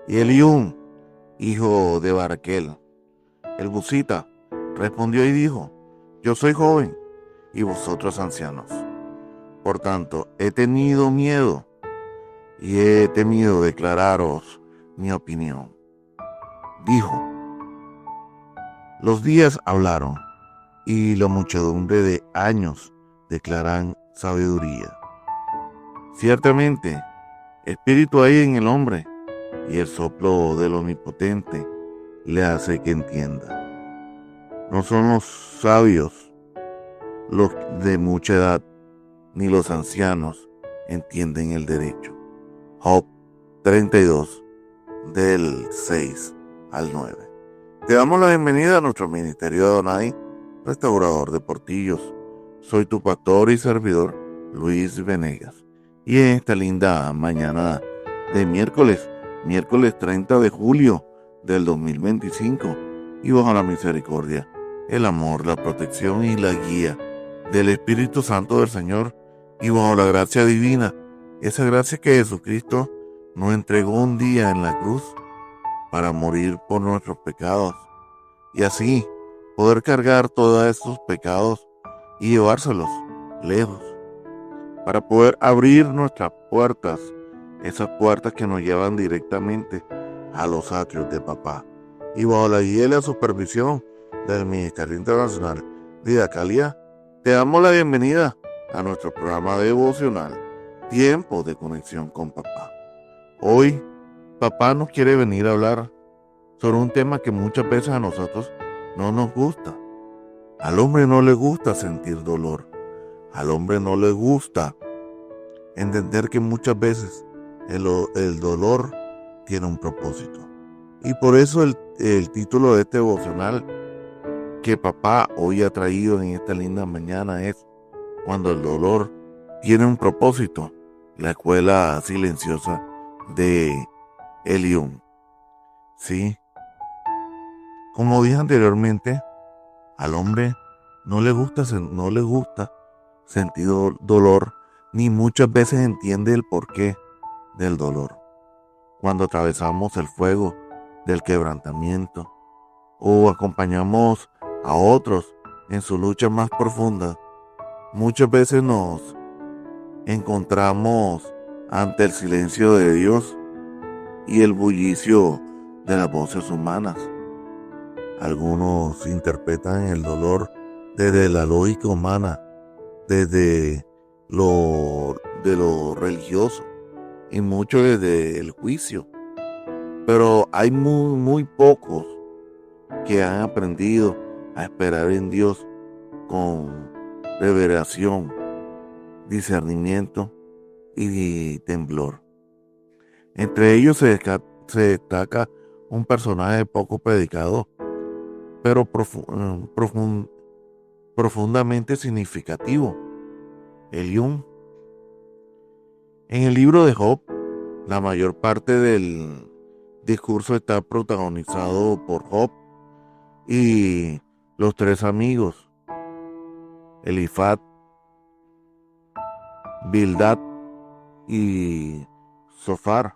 Y Eliún, hijo de Baraquel, el Busita, respondió y dijo: Yo soy joven y vosotros ancianos. Por tanto, he tenido miedo y he temido declararos mi opinión. Dijo: Los días hablaron y la muchedumbre de años declaran sabiduría. Ciertamente, espíritu hay en el hombre y el soplo del Omnipotente le hace que entienda. No son los sabios los de mucha edad, ni los ancianos entienden el derecho. Job 32, del 6 al 9. Te damos la bienvenida a nuestro ministerio de Adonai, restaurador de portillos. Soy tu pastor y servidor, Luis Venegas. Y en esta linda mañana de miércoles 30 de julio del 2025, y bajo la misericordia, el amor, la protección y la guía del Espíritu Santo del Señor, y bajo la gracia divina, esa gracia que Jesucristo nos entregó un día en la cruz para morir por nuestros pecados, y así poder cargar todos estos pecados y llevárselos lejos, para poder abrir nuestras puertas, esas puertas que nos llevan directamente a los atrios de Papá, y bajo la guía y la supervisión del Ministerio Internacional Vida Calia, te damos la bienvenida a nuestro programa devocional Tiempo de Conexión con Papá. Hoy, Papá nos quiere venir a hablar sobre un tema que muchas veces a nosotros no nos gusta. Al hombre no le gusta sentir dolor. Al hombre no le gusta entender que muchas veces el dolor tiene un propósito. Y por eso el título de este devocional que Papá hoy ha traído en esta linda mañana es: Cuando el dolor tiene un propósito, la escuela silenciosa de Eliún. Sí, como dije anteriormente, al hombre no le gusta sentir dolor, ni muchas veces entiende el porqué del dolor. Cuando atravesamos el fuego del quebrantamiento o acompañamos a otros en su lucha más profunda, muchas veces nos encontramos ante el silencio de Dios y el bullicio de las voces humanas. Algunos interpretan el dolor desde la lógica humana, desde lo religioso, y muchos desde el juicio. Pero hay muy pocos que han aprendido a esperar en Dios con revelación, discernimiento y temblor. Entre ellos se destaca un personaje poco predicado, pero profundamente significativo: Eliún. En el libro de Job, la mayor parte del discurso está protagonizado por Job y los tres amigos, Elifaz, Bildad y Zofar.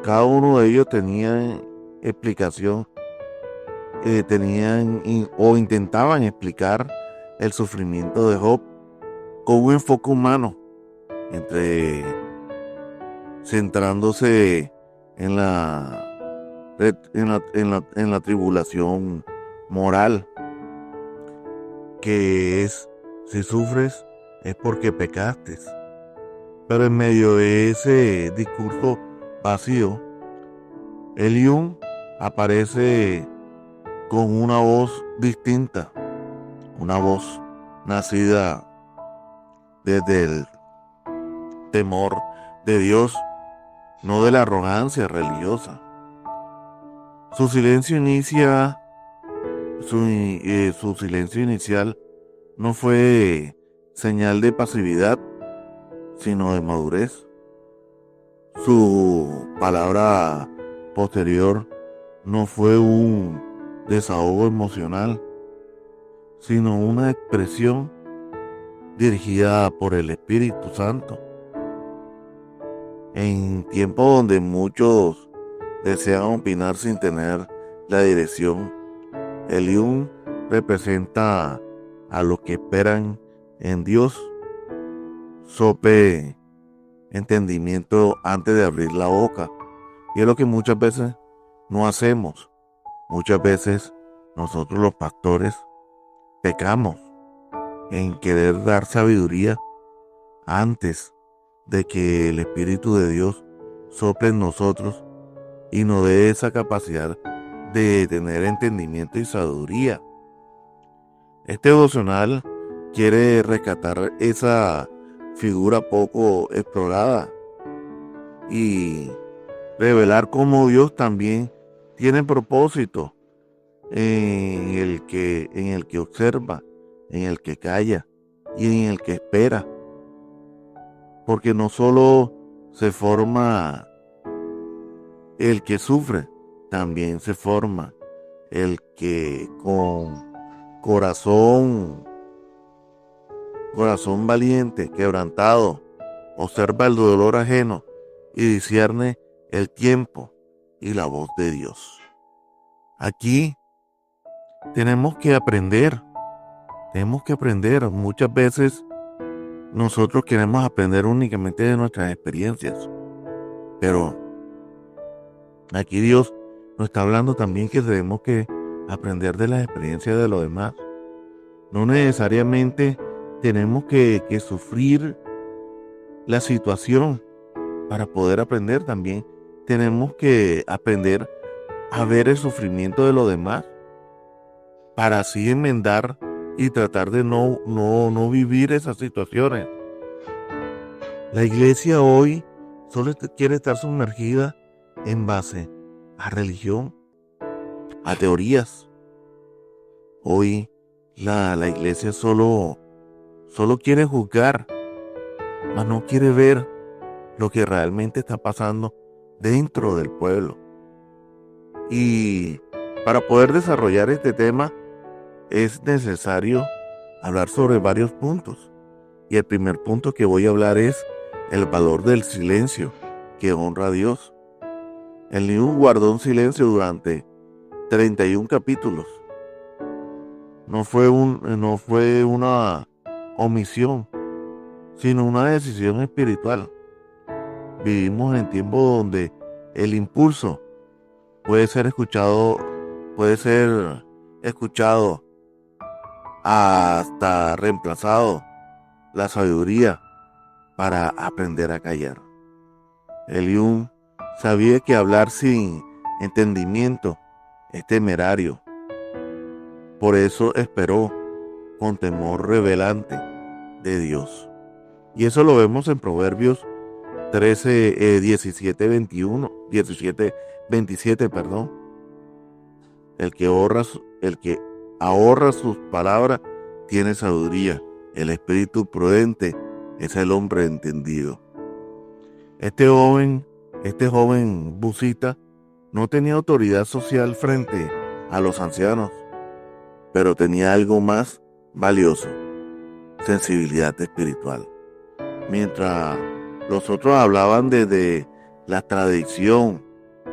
Cada uno de ellos tenía explicación, o intentaban explicar el sufrimiento de Job con un enfoque humano, centrándose en la tribulación moral, que es: si sufres es porque pecaste. Pero en medio de ese discurso vacío, Eliún aparece con una voz distinta, una voz nacida desde el temor de Dios, no de la arrogancia religiosa. Su silencio inicial no fue señal de pasividad, sino de madurez. Su palabra posterior no fue un desahogo emocional, sino una expresión dirigida por el Espíritu Santo. En tiempos donde muchos desean opinar sin tener la dirección. Eliú representa a los que esperan en Dios. Sope entendimiento antes de abrir la boca. Y es lo que muchas veces no hacemos. Muchas veces nosotros los pastores pecamos en querer dar sabiduría antes de que el Espíritu de Dios sople en nosotros y nos dé esa capacidad de tener entendimiento y sabiduría. Este devocional quiere rescatar esa figura poco explorada y revelar cómo Dios también tiene propósito en el que observa, en el que calla y en el que espera. Porque no solo se forma el que sufre, también se forma el que con corazón valiente, quebrantado, observa el dolor ajeno y discierne el tiempo y la voz de Dios. Aquí tenemos que aprender. Muchas veces nosotros queremos aprender únicamente de nuestras experiencias, pero aquí Dios nos está hablando también que tenemos que aprender de las experiencias de los demás. No necesariamente tenemos que sufrir la situación para poder aprender. También tenemos que aprender a ver el sufrimiento de los demás para así enmendar y tratar de no vivir esas situaciones. La iglesia hoy solo quiere estar sumergida en base a religión, a teorías. Hoy la iglesia solo quiere juzgar, mas no quiere ver lo que realmente está pasando dentro del pueblo. Y para poder desarrollar este tema es necesario hablar sobre varios puntos. Y el primer punto que voy a hablar es el valor del silencio que honra a Dios. Eliú guardó un silencio durante 31 capítulos. No fue una omisión, sino una decisión espiritual. Vivimos en tiempos donde el impulso puede ser escuchado hasta reemplazado la sabiduría para aprender a callar. Eliú sabía que hablar sin entendimiento es temerario. Por eso esperó con temor revelante de Dios. Y eso lo vemos en Proverbios 13, 17, 27, perdón. El que ahorra sus palabras tiene sabiduría. El espíritu prudente es el hombre entendido. Este joven busita no tenía autoridad social frente a los ancianos, pero tenía algo más valioso: sensibilidad espiritual. Mientras los otros hablaban desde la tradición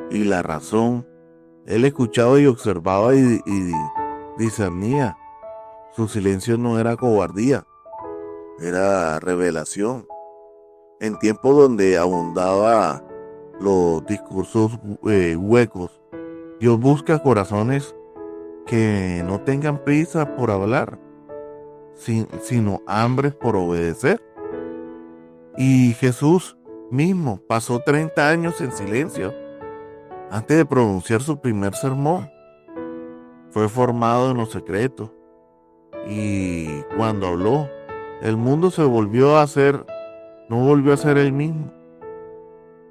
y la razón, él escuchaba y observaba y discernía. Su silencio no era cobardía, era revelación. En tiempos donde abundaba los discursos huecos, Dios busca corazones que no tengan prisa por hablar, sino hambre por obedecer. Y Jesús mismo pasó 30 años en silencio antes de pronunciar su primer sermón. Fue formado en los secretos, y cuando habló, el mundo no volvió a ser el mismo.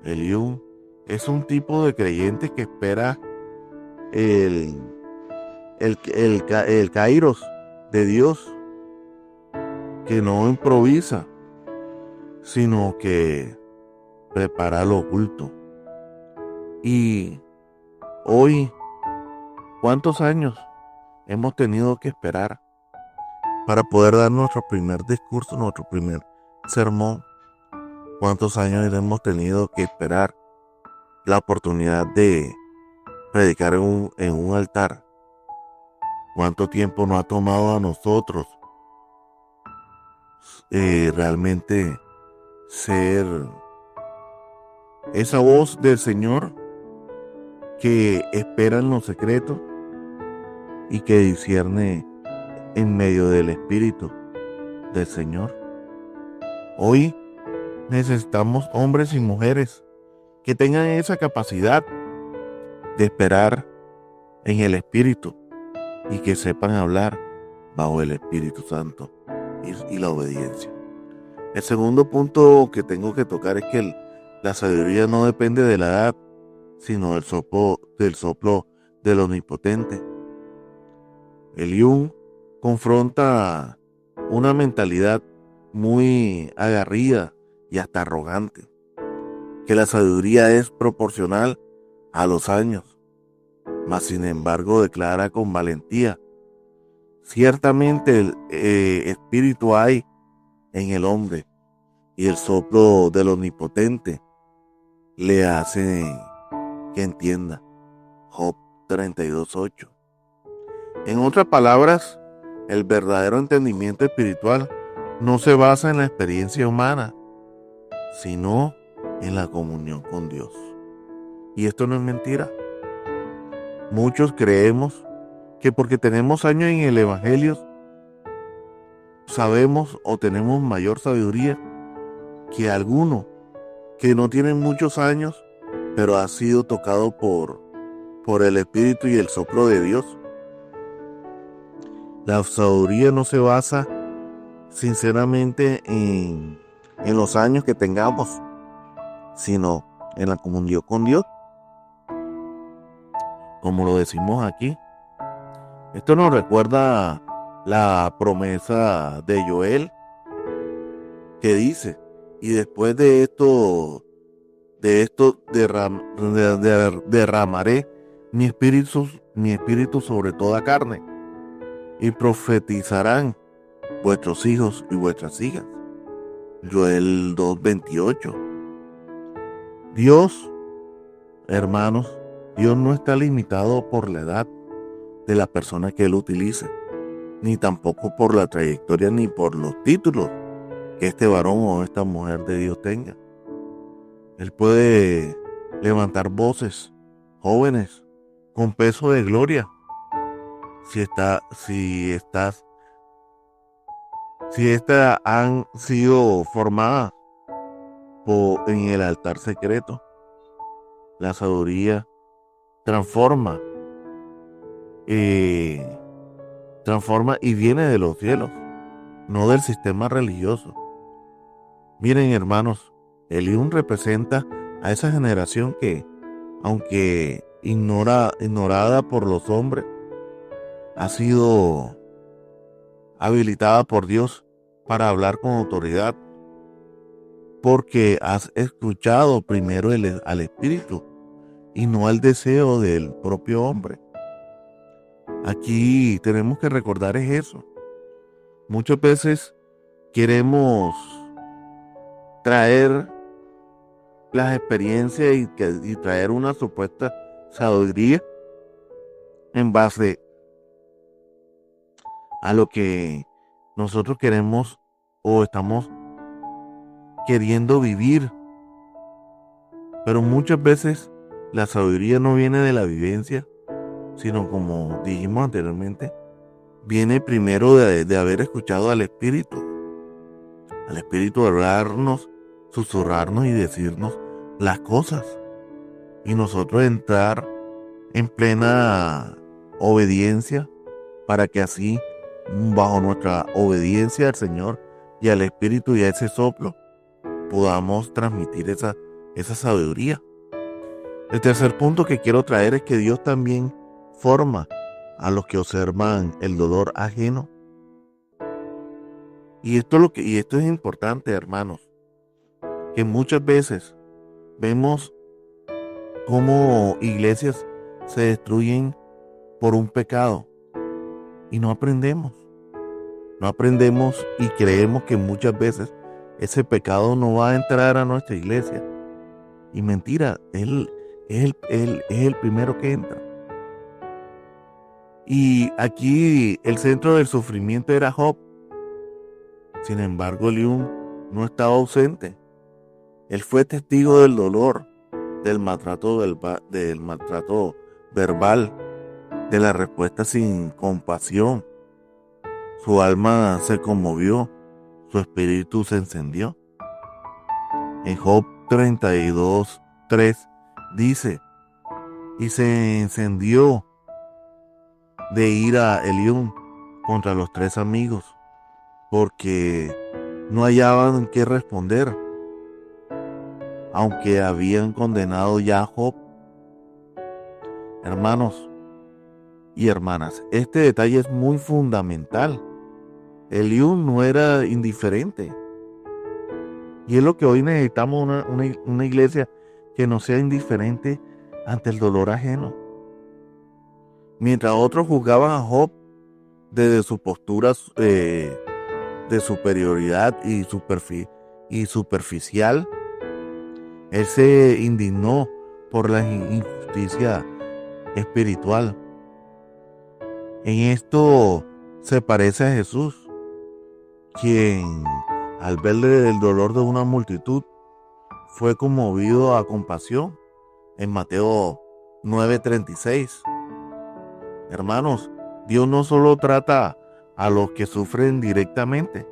Eliú es un tipo de creyente que espera el kairos de Dios, que no improvisa, sino que prepara lo oculto. Y hoy, ¿cuántos años hemos tenido que esperar para poder dar nuestro primer discurso, nuestro primer sermón? ¿Cuántos años hemos tenido que esperar la oportunidad de predicar en un altar. ¿Cuánto tiempo nos ha tomado a nosotros realmente ser esa voz del Señor que espera en los secretos y que discierne en medio del Espíritu del Señor? Hoy necesitamos hombres y mujeres que tengan esa capacidad de esperar en el Espíritu y que sepan hablar bajo el Espíritu Santo y la obediencia. El segundo punto que tengo que tocar es que la sabiduría no depende de la edad, sino del soplo del Omnipotente. Eliú confronta una mentalidad muy agarrida y hasta arrogante, que la sabiduría es proporcional a los años, mas sin embargo declara con valentía: ciertamente el espíritu hay en el hombre, y el soplo del Omnipotente le hace que entienda. Job 32:8. En otras palabras, el verdadero entendimiento espiritual no se basa en la experiencia humana, sino en la comunión con Dios. Y esto no es mentira. Muchos creemos que porque tenemos años en el Evangelio, sabemos o tenemos mayor sabiduría que alguno que no tiene muchos años, pero ha sido tocado por el Espíritu y el soplo de Dios. La sabiduría no se basa sinceramente en los años que tengamos, sino en la comunión con Dios, como lo decimos aquí. Esto nos recuerda la promesa de Joel, que dice: y después de esto derramaré mi espíritu sobre toda carne, y profetizarán vuestros hijos y vuestras hijas. Joel 2:28. Dios, hermanos, Dios no está limitado por la edad de la persona que Él utilice, ni tampoco por la trayectoria ni por los títulos que este varón o esta mujer de Dios tenga. Él puede levantar voces jóvenes con peso de gloria si estas han sido formadas en el altar secreto. La sabiduría transforma y viene de los cielos, no del sistema religioso. Miren, hermanos, Eliú representa a esa generación que, aunque ignorada por los hombres, ha sido habilitada por Dios para hablar con autoridad, porque has escuchado primero al Espíritu y no al deseo del propio hombre. Aquí tenemos que recordar es eso. Muchas veces queremos traer las experiencias y traer una supuesta sabiduría en base a lo que nosotros queremos o estamos queriendo vivir. Pero muchas veces la sabiduría no viene de la vivencia, sino, como dijimos anteriormente, viene primero de haber escuchado al Espíritu hablarnos, susurrarnos y decirnos las cosas, y nosotros entrar en plena obediencia, para que así, bajo nuestra obediencia al Señor y al Espíritu y a ese soplo, podamos transmitir esa sabiduría. El tercer punto que quiero traer es que Dios también forma a los que observan el dolor ajeno. Y esto es importante, hermanos, que muchas veces vemos cómo iglesias se destruyen por un pecado y no aprendemos y creemos que muchas veces ese pecado no va a entrar a nuestra iglesia. Y mentira, es el primero que entra. Y aquí el centro del sufrimiento era Job. Sin embargo, Eliú no estaba ausente. Él fue testigo del dolor, del maltrato verbal, de la respuesta sin compasión. Su alma se conmovió, su espíritu se encendió. En Job 32:3 dice: y se encendió de ira Eliú contra los 3 amigos, porque no hallaban qué responder, aunque habían condenado ya a Job. Hermanos y hermanas, este detalle es muy fundamental. Eliú no era indiferente. Y es lo que hoy necesitamos, una iglesia que no sea indiferente ante el dolor ajeno. Mientras otros juzgaban a Job desde su postura de superioridad y superficial, él se indignó por la injusticia espiritual. En esto se parece a Jesús, quien al verle el dolor de una multitud fue conmovido a compasión en Mateo 9:36. Hermanos, Dios no solo trata a los que sufren directamente,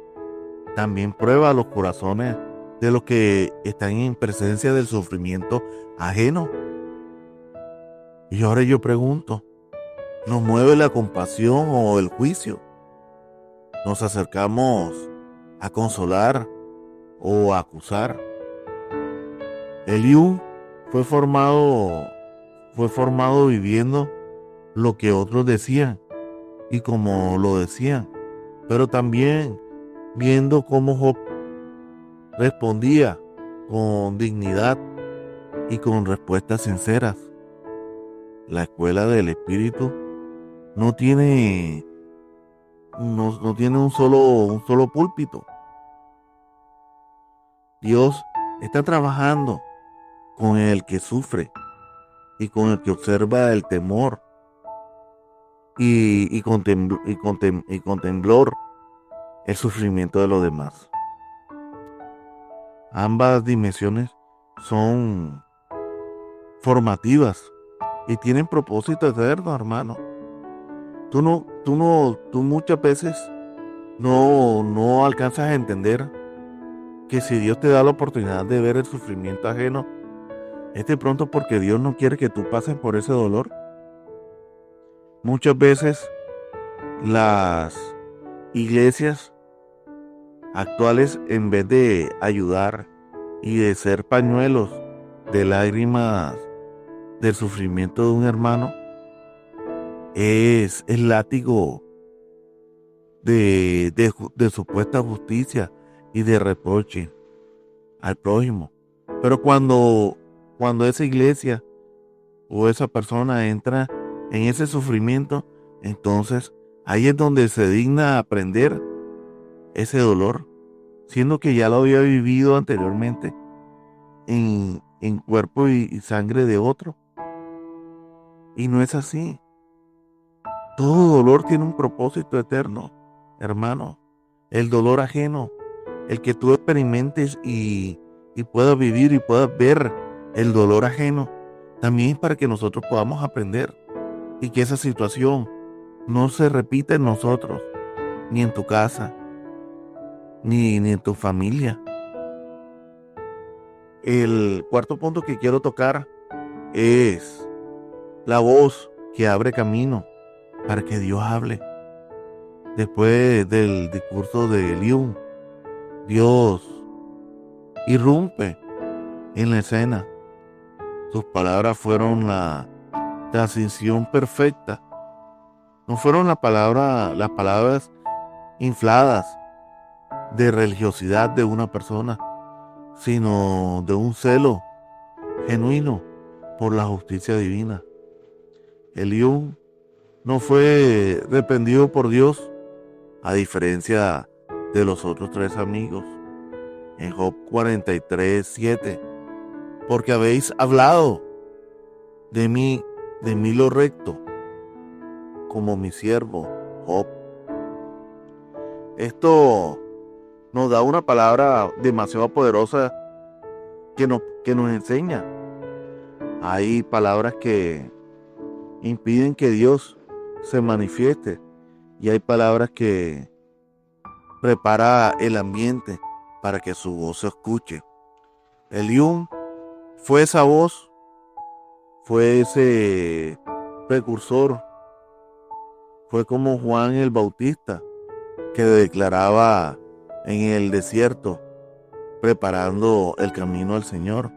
también prueba los corazones de los que están en presencia del sufrimiento ajeno. Y ahora yo pregunto, ¿nos mueve la compasión o el juicio? ¿Nos acercamos a consolar o a acusar? Eliú fue formado viviendo lo que otros decían y como lo decían, pero también viendo cómo Job respondía con dignidad y con respuestas sinceras. La escuela del espíritu no tiene un solo púlpito. Dios está trabajando con el que sufre y con el que observa el temor y con temblor el sufrimiento de los demás. Ambas dimensiones son formativas y tienen propósito eterno, hermano. Tú muchas veces no alcanzas a entender que si Dios te da la oportunidad de ver el sufrimiento ajeno, es de pronto porque Dios no quiere que tú pases por ese dolor. Muchas veces las iglesias actuales, en vez de ayudar y de ser pañuelos de lágrimas del sufrimiento de un hermano, es el látigo de supuesta justicia y de reproche al prójimo. Pero cuando esa iglesia o esa persona entra en ese sufrimiento, entonces ahí es donde se digna aprender ese dolor, siendo que ya lo había vivido anteriormente en cuerpo y sangre de otro. Y no es así. Todo dolor tiene un propósito eterno, hermano. El dolor ajeno, el que tú experimentes y puedas vivir y puedas ver el dolor ajeno, también es para que nosotros podamos aprender y que esa situación no se repita en nosotros, ni en tu casa, ni en tu familia. El cuarto punto que quiero tocar es la voz que abre camino para que Dios hable. Después del discurso de Eliú, Dios irrumpe en la escena. Sus palabras fueron la transición perfecta. No fueron las palabras infladas de religiosidad de una persona, sino de un celo genuino por la justicia divina. Eliú no fue reprendido por Dios, a diferencia de los otros 3 amigos. En Job 43:7, porque habéis hablado de mí lo recto, como mi siervo Job. Esto nos da una palabra demasiado poderosa que nos enseña. Hay palabras que impiden que Dios se manifieste y hay palabras que prepara el ambiente para que su voz se escuche. Eliú fue esa voz, fue ese precursor, fue como Juan el Bautista que declaraba en el desierto, preparando el camino al Señor.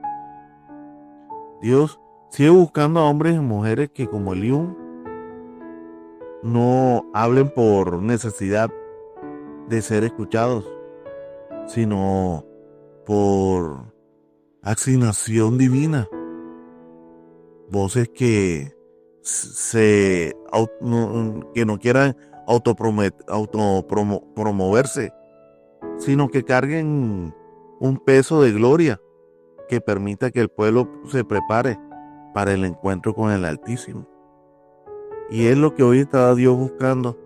Dios sigue buscando a hombres y mujeres que como Eliú no hablen por necesidad de ser escuchados, sino por asignación divina. Voces que que no quieran promoverse, sino que carguen un peso de gloria que permita que el pueblo se prepare para el encuentro con el Altísimo. Y es lo que hoy está Dios buscando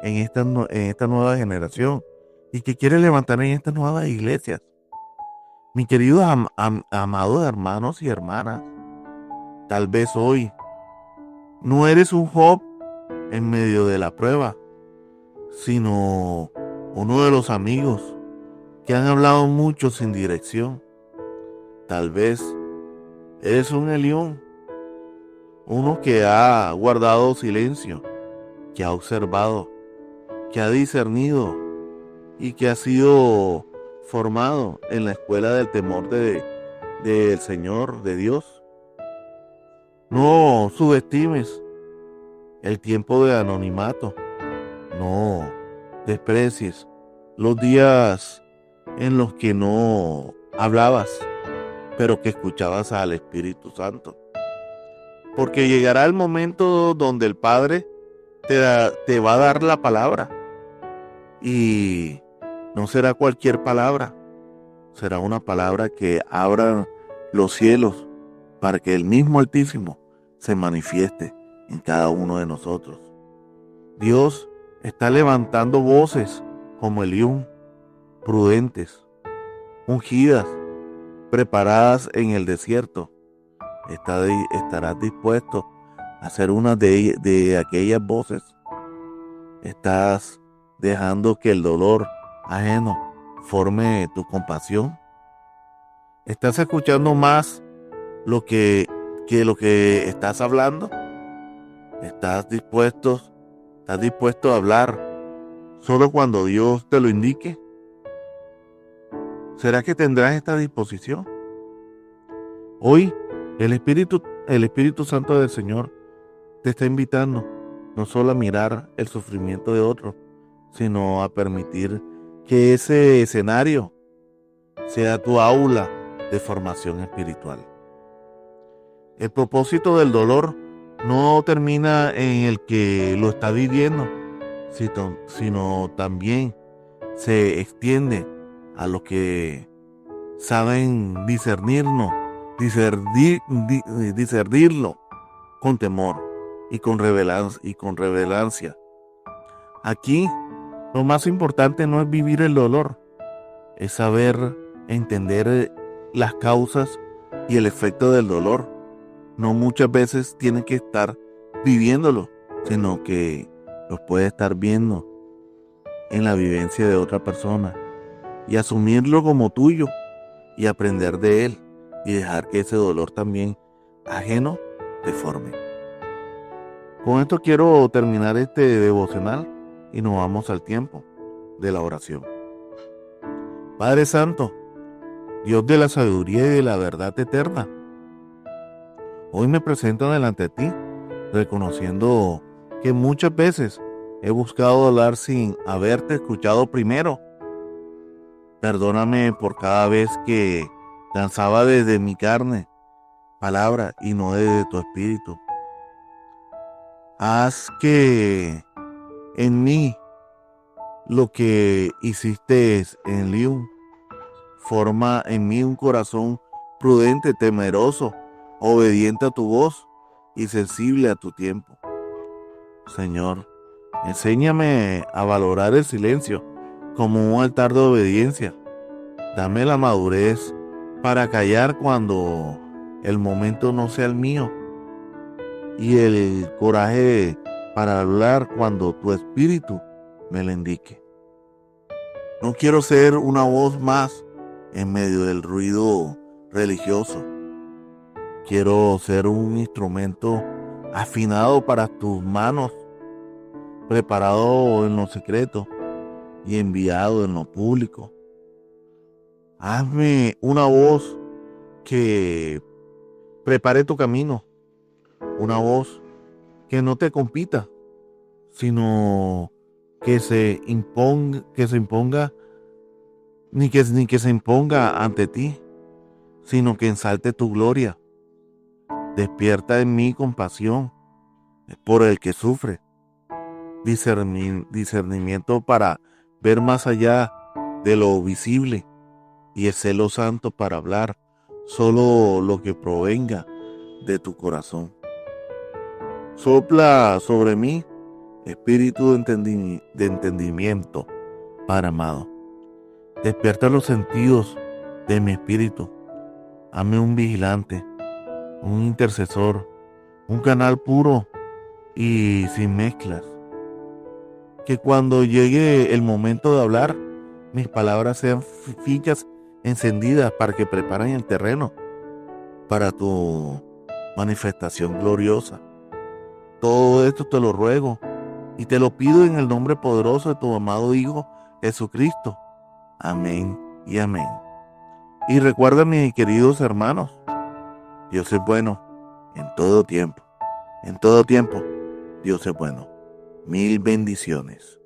en esta nueva generación y que quiere levantar en estas nuevas iglesias. Mis queridos amados hermanos y hermanas, tal vez hoy no eres un Job en medio de la prueba, sino uno de los amigos que han hablado mucho sin dirección. Tal vez eres un Eliú, uno que ha guardado silencio, que ha observado, que ha discernido y que ha sido formado en la escuela del temor del Señor, de Dios. No subestimes el tiempo de anonimato. No desprecies los días en los que no hablabas, pero que escuchabas al Espíritu Santo. Porque llegará el momento donde el Padre te va a dar la palabra. Y no será cualquier palabra. Será una palabra que abra los cielos para que el mismo Altísimo se manifieste en cada uno de nosotros. Dios está levantando voces como Eliú, prudentes, ungidas, preparadas en el desierto. Estarás dispuesto a ser una de aquellas voces. Estás dejando que el dolor ajeno forme tu compasión. Estás escuchando más lo que estás hablando. Estás dispuesto a hablar solo cuando Dios te lo indique. ¿Será que tendrás esta disposición? Hoy el Espíritu Santo del Señor te está invitando no solo a mirar el sufrimiento de otros, sino a permitir que ese escenario sea tu aula de formación espiritual. El propósito del dolor no termina en el que lo está viviendo, sino también se extiende a los que saben discernirlo con temor y con revelancia. Aquí lo más importante no es vivir el dolor, es saber entender las causas y el efecto del dolor. No muchas veces tienes que estar viviéndolo, sino que los puedes estar viendo en la vivencia de otra persona y asumirlo como tuyo y aprender de él y dejar que ese dolor también ajeno te forme. Con esto quiero terminar este devocional y nos vamos al tiempo de la oración. Padre Santo, Dios de la sabiduría y de la verdad eterna, hoy me presento delante de ti, reconociendo que muchas veces he buscado hablar sin haberte escuchado primero. Perdóname por cada vez que lanzaba desde mi carne palabra y no desde tu espíritu. Haz que en mí lo que hiciste en Eliú forma en mí un corazón prudente, temeroso, obediente a tu voz y sensible a tu tiempo. Señor, enséñame a valorar el silencio como un altar de obediencia. Dame la madurez para callar cuando el momento no sea el mío y el coraje para hablar cuando tu espíritu me lo indique. No quiero ser una voz más en medio del ruido religioso. Quiero ser un instrumento afinado para tus manos, preparado en lo secreto y enviado en lo público. Hazme una voz que prepare tu camino, una voz que no te compita, sino que se imponga, ni que se imponga ante ti, sino que ensalte tu gloria. Despierta en mí compasión por el que sufre, discernimiento para ver más allá de lo visible y el celo santo para hablar solo lo que provenga de tu corazón. Sopla sobre mí espíritu de entendimiento, Padre amado. Despierta los sentidos de mi espíritu. Hazme un vigilante, un intercesor, un canal puro y sin mezclas. Que cuando llegue el momento de hablar, mis palabras sean fichas encendidas para que preparen el terreno para tu manifestación gloriosa. Todo esto te lo ruego y te lo pido en el nombre poderoso de tu amado Hijo Jesucristo. Amén y amén. Y recuerda, mis queridos hermanos, Dios es bueno en todo tiempo. En todo tiempo, Dios es bueno. Mil bendiciones.